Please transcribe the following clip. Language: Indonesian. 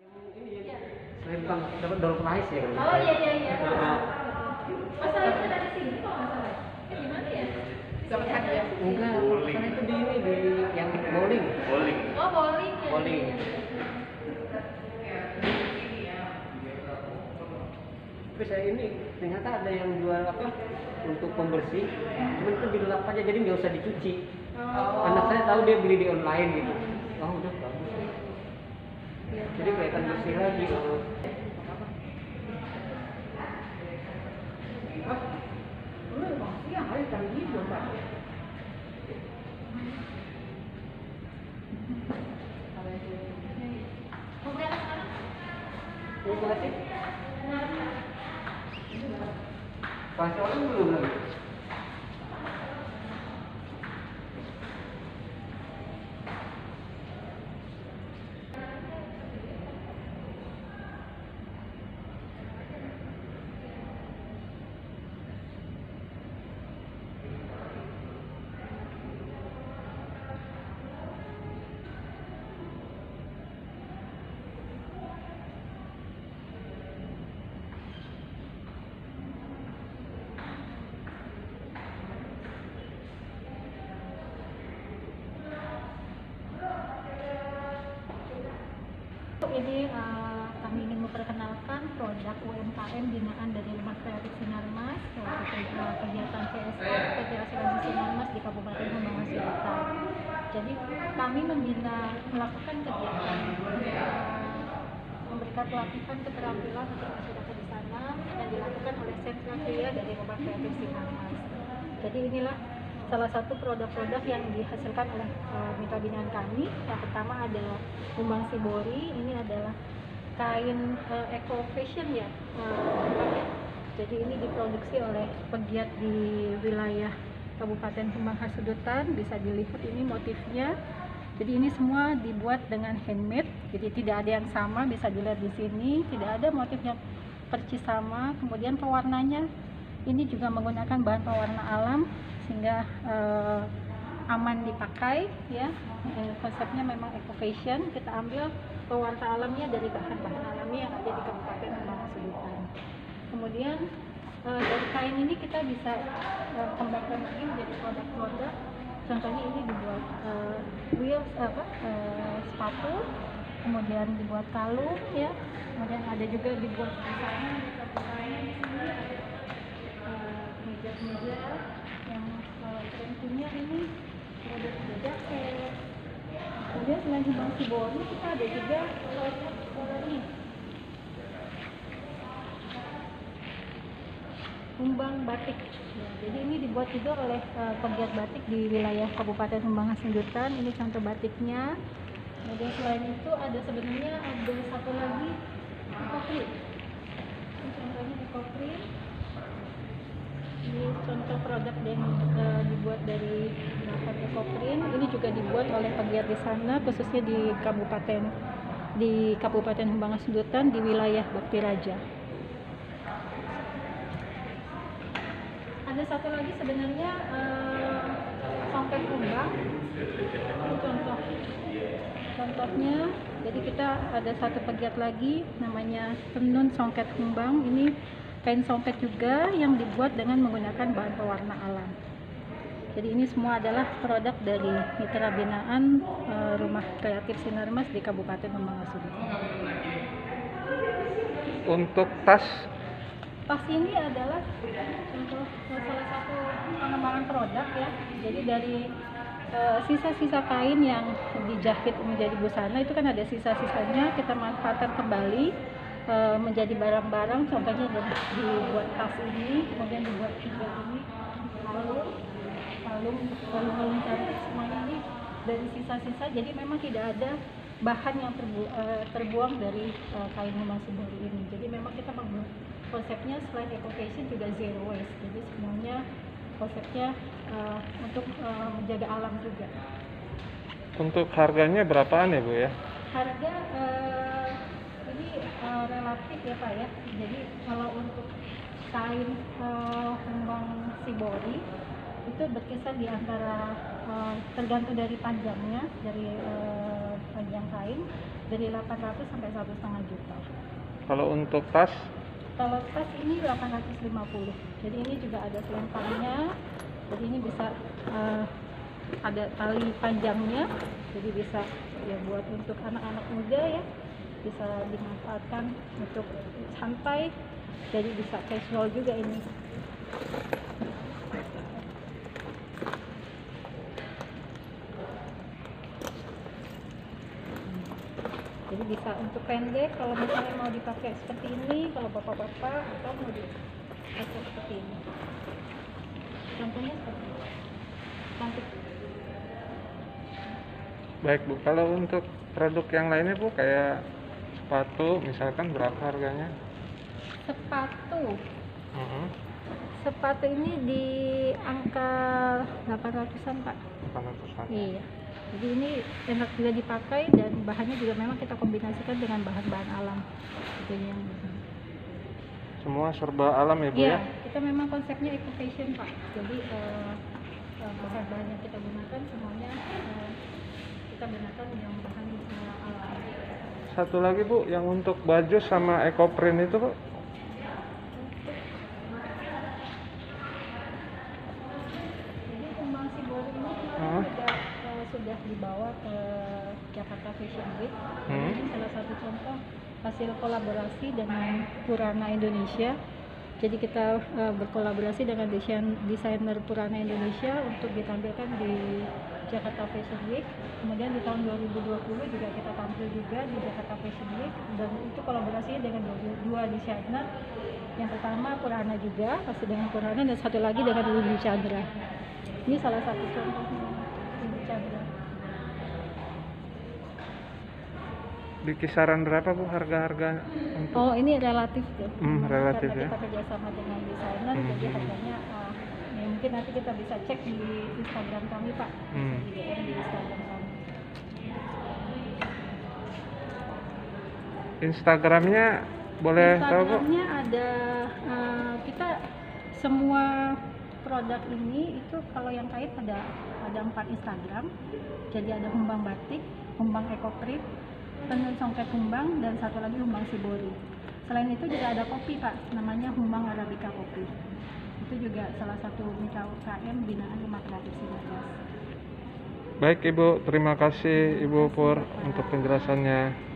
Ini Iya. selain bukan dapat door prize ya kan? Oh iya. Masalah itu dari sini kalau nggak salah. Gimana ya? Dapat hadiah. Enggak, karena itu di ini di yang bowling. Oh bowling ya. Bowling. Tapi saya ini ternyata ada yang jual apa untuk pembersih, cuman itu dilap aja jadi nggak usah dicuci. Oh. Anak saya tahu dia beli di online gitu. Oh udah bagus. Iya. Jadi kelihatan bersih lagi. Iya, hari kali ini Pak. Mau berangkat sekarang? Terima kasih. Pas orang belum lagi. Ini kami ingin memperkenalkan produk UMKM binaan dari Rumah Kreatif Sinarmas, kegiatan CSR PT Asuransi Sinarmas di Kabupaten Humbang Hasundutan. Jadi kami melakukan kegiatan memberikan pelatihan keterampilan untuk masyarakat di sana yang dilakukan oleh sentra kria dari Rumah Kreatif Sinarmas. Jadi inilah salah satu produk-produk yang dihasilkan oleh mitra binaan kami. Yang pertama adalah Humbang Shibori. Ini adalah kain eco fashion ya. Jadi ini diproduksi oleh pegiat di wilayah Kabupaten Humbang Hasundutan. Bisa dilihat ini motifnya. Jadi ini semua dibuat dengan handmade. Jadi tidak ada yang sama, bisa dilihat di sini. Tidak ada motif yang persis sama. Kemudian pewarnanya ini juga menggunakan bahan pewarna alam sehingga aman dipakai ya. Konsepnya memang eco fashion. Kita ambil pewarna alamnya dari bahan-bahan alami yang ada di Kabupaten Humbang Hasundutan. Kemudian dari kain ini kita bisa kembangkan lagi menjadi produk-produk. Contohnya ini dibuat wheels sepatu, kemudian dibuat kalung ya. Kemudian ada juga dibuat di sana meja-meja yang tentunya ini produk jaket. Kemudian selain Humbang Shibori kita ada juga ini Humbang Batik. Ya, jadi ini dibuat juga oleh pegiat batik di wilayah Kabupaten Humbang Hasundutan. Ini contoh batiknya. Kemudian selain itu ada sebenarnya ada satu lagi ekoprint. Ini contohnya ekoprint. Ini contoh produk yang dibuat dari bahan ekoprint. Ini juga dibuat oleh pegiat di sana, khususnya di Kabupaten Humbang Hasundutan di wilayah Bakti Raja. Ada satu lagi sebenarnya songket Humbang. Ini contohnya. Jadi kita ada satu pegiat lagi namanya Tenun Songket Humbang. Ini kain songket juga yang dibuat dengan menggunakan bahan pewarna alam. Jadi ini semua adalah produk dari mitra binaan Rumah Kreatif Sinarmas di Kabupaten Humbang Hasundutan. Untuk tas ini adalah contoh salah satu pengembangan produk ya. Jadi dari sisa-sisa kain yang dijahit menjadi busana itu kan ada sisa-sisanya, kita manfaatkan kembali menjadi barang-barang. Contohnya dibuat tas ini, kemudian dibuat juga ini kalung cantik. Semuanya ini dari sisa-sisa. Jadi memang tidak ada bahan yang terbuang dari kain Humbang Shibori ini. Jadi memang kita konsepnya selain eco fashion juga zero waste. Jadi semuanya konsepnya untuk menjaga alam juga. untuk harganya berapaan ya Bu ya? Harga ini relatif ya Pak ya. Jadi kalau untuk kain Humbang Shibori itu berkisar di antara tergantung dari panjangnya, dari panjang kain. dari 800 sampai 1,5 juta. Kalau untuk tas, Kalau tas ini 850. Jadi ini juga ada selempangnya. Jadi ini bisa ada tali panjangnya. Jadi bisa ya buat untuk anak-anak muda ya. Bisa dimanfaatkan untuk santai. Jadi bisa casual juga ini. Jadi bisa untuk pendek kalau misalnya mau dipakai seperti ini, kalau bapak-bapak atau mau dipakai seperti ini. Contohnya seperti ini. Cantik. baik Bu. Kalau untuk produk yang lainnya Bu, kayak sepatu, misalkan berapa harganya? Sepatu. Mhm. Sepatu ini di angka 800-an, Pak. 800-an. Iya. Jadi ini enak juga dipakai dan bahannya juga memang kita kombinasikan dengan bahan-bahan alam. Itu yang Semua serba alam ya Bu iya, ya? kita memang konsepnya eco fashion, Pak. Jadi bahan-bahan yang kita gunakan semuanya kita gunakan yang bahan alam. Satu lagi Bu, yang untuk baju sama eco print itu Bu? Jadi Kembang Sibori ini Hah? kemarin sudah dibawa ke Jakarta Fashion Week. Hmm. Ini salah satu contoh hasil kolaborasi dengan Purana Indonesia. Jadi kita berkolaborasi dengan desainer Purana Indonesia untuk ditampilkan di Jakarta Fashion Week. Kemudian di tahun 2020 juga kita tampil juga di Jakarta Fashion Week, dan itu kolaborasinya dengan dua desainer. Yang pertama Purana juga, pasti dengan Purana, dan satu lagi dengan Windy Chandra. Ini salah satu contohnya Windy Chandra. Di kisaran berapa Bu harga-harga untuk? Oh, ini relatif tuh. Relatif Karena ya. kita kerjasama dengan desainer, jadi harganya ya mungkin nanti kita bisa cek di Instagram kami, Pak. Bisa di DM di Instagram kami. Instagramnya boleh tahu Bu? Instagramnya ada kita semua produk ini itu kalau yang kain ada 4 Instagram. Jadi ada Humbang Batik, Humbang Eco Print, Tenun Songket Humbang, dan satu lagi Humbang Sibori. Selain itu juga ada kopi, Pak, namanya Humbang Arabica Kopi. Itu juga salah satu mitra UKM binaan Rumah Kreatif Sinarmas. Baik Ibu, terima kasih Ibu Pur untuk penjelasannya.